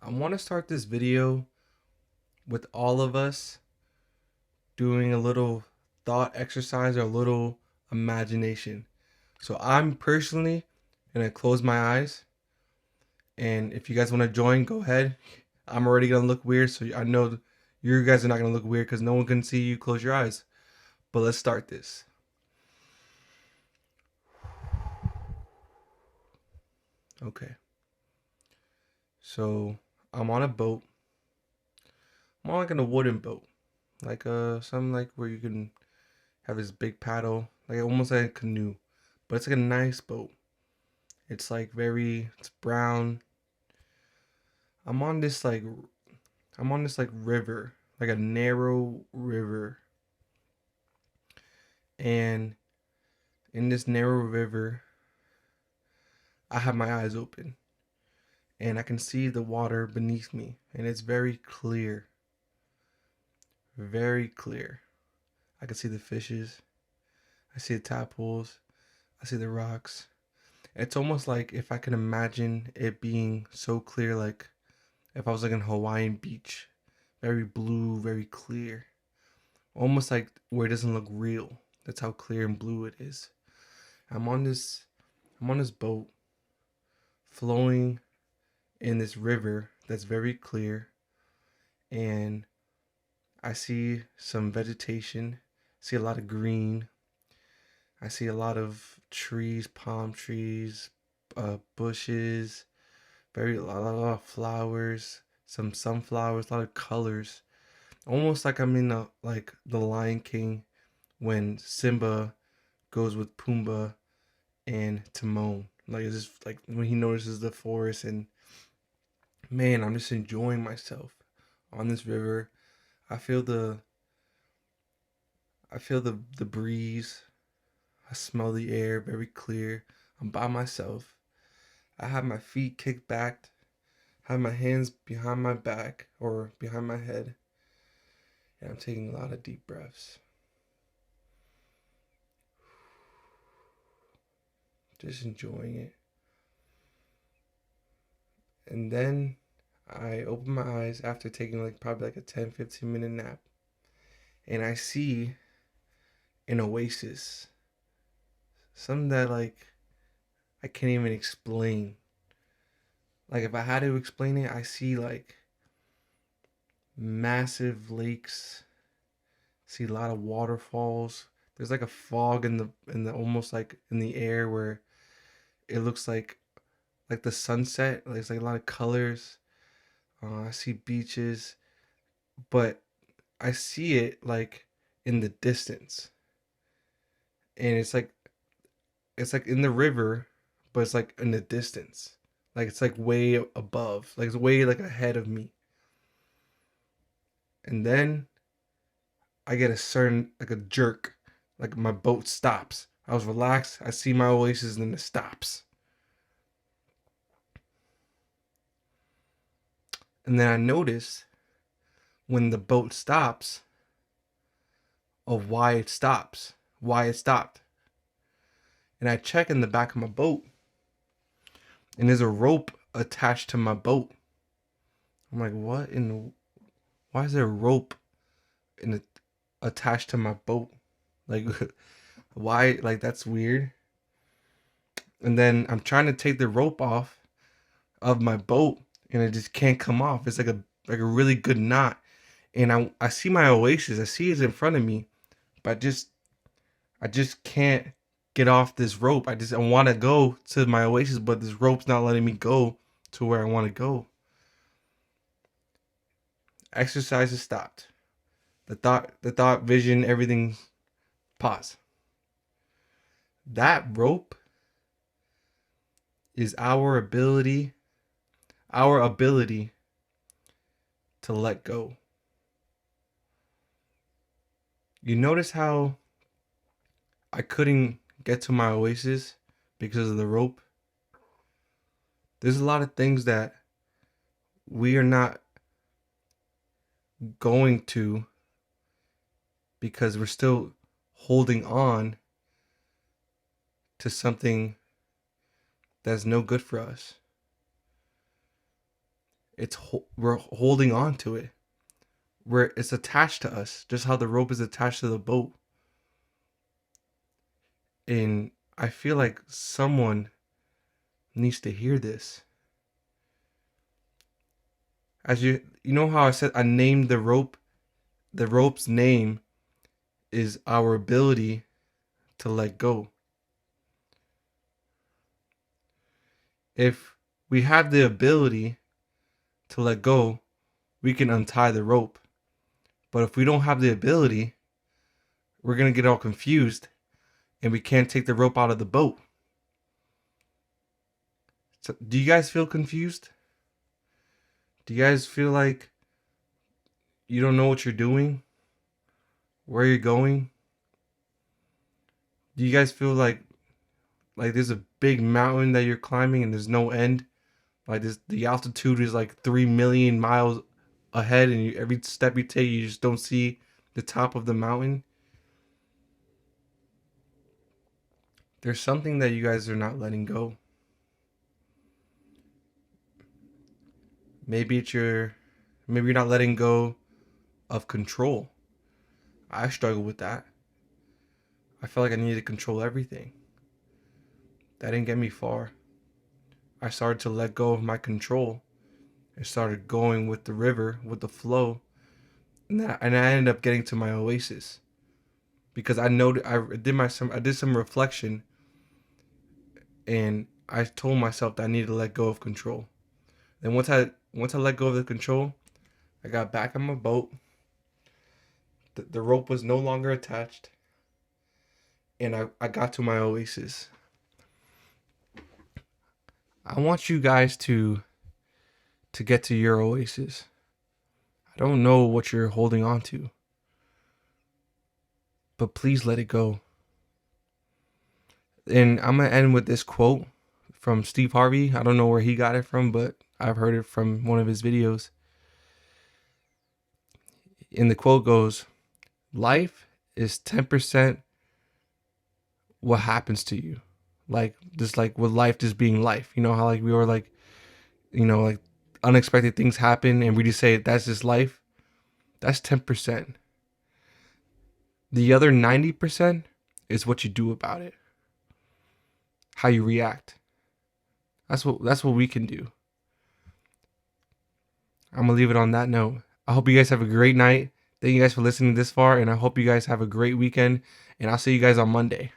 I want to start this video with all of us doing a little thought exercise or a little imagination. So I'm personally gonna close my eyes, and if you guys want to join, go ahead. I'm already gonna look weird, so I know you guys are not gonna look weird because no one can see you close your eyes. But let's start this. Okay. So I'm on a boat. I'm on like in a wooden boat, like something like where you can have this big paddle, like almost like a canoe, but it's like a nice boat. It's brown. I'm on this like I'm on this like river, like a narrow river, and in this narrow river, I have my eyes open, and I can see the water beneath me, and it's very clear, very clear. I can see the fishes. I see the tadpoles. I see the rocks. It's almost like if I can imagine it being so clear, like if I was like in Hawaiian beach, very blue, very clear, almost like where it doesn't look real. That's how clear and blue it is. I'm on this, I'm on this boat, flowing in this river that's very clear, and I see some vegetation. See a lot of green. I see a lot of trees, palm trees, bushes, a lot of flowers, some sunflowers, a lot of colors. Almost like I'm in the Lion King when Simba goes with Pumbaa and Timon. Like it's just like when he notices the forest, and man, I'm just enjoying myself on this river. I feel the I feel the breeze. I smell the air very clear. I'm by myself. I have my feet kicked back, have my hands behind my back or behind my head, and I'm taking a lot of deep breaths. Just enjoying it. And then I open my eyes after taking like probably like a 10-15 minute nap, and I see an oasis. Something that like I can't even explain. Like if I had to explain it, I see like massive lakes, see a lot of waterfalls. There's like a fog in the almost like in the air where it looks like the sunset. Like there's like a lot of colors. I see beaches, but I see it like in the distance, and it's like in the river, but it's like in the distance. Like it's like way above, like it's way like ahead of me. And then I get a certain like a jerk, like my boat stops. I was relaxed. I see my oasis, and then it stops. And then I notice when the boat stops of why it stopped. And I check in the back of my boat, and there's a rope attached to my boat. I'm like, what in the, why is there a rope in the, attached to my boat? Like, why? Like, that's weird. And then I'm trying to take the rope off of my boat, and it just can't come off. It's like a really good knot. And I see my oasis. I see it in front of me, but I just can't get off this rope. I want to go to my oasis, but this rope's not letting me go to where I want to go. Exercise is stopped. The thought vision, everything pause. That rope is our ability to let go. You notice how I couldn't get to my oasis because of the rope? There's a lot of things that we are not going to because we're still holding on to something that's no good for us. we're holding on to it. Where it's attached to us, just how the rope is attached to the boat. And I feel like someone needs to hear this. As you know how I said I named the rope. The rope's name is our ability to let go. If we have the ability to let go, we can untie the rope. But if we don't have the ability, we're going to get all confused and we can't take the rope out of the boat. So, do you guys feel confused? Do you guys feel like you don't know what you're doing? Where you're going? Do you guys feel like there's a big mountain that you're climbing and there's no end? Like the altitude is like 3 million miles ahead, and every step you take, you just don't see the top of the mountain. There's something that you guys are not letting go. Maybe you're not letting go of control. I struggle with that. I felt like I needed to control everything. That didn't get me far. I started to let go of my control. I started going with the river, with the flow, and I ended up getting to my oasis because I did some reflection, and I told myself that I needed to let go of control. Then once I let go of the control, I got back on my boat. The rope was no longer attached, and I got to my oasis. I want you guys to get to your oasis. I don't know what you're holding on to, but please let it go. And I'm going to end with this quote from Steve Harvey. I don't know where he got it from, but I've heard it from one of his videos. And the quote goes, "Life is 10% what happens to you." Like, just like with life just being life. You know how like we were like, like unexpected things happen and we just say that's just life. That's 10%. The other 90% is what you do about it. How you react. That's what we can do. I'm going to leave it on that note. I hope you guys have a great night. Thank you guys for listening this far, and I hope you guys have a great weekend, and I'll see you guys on Monday.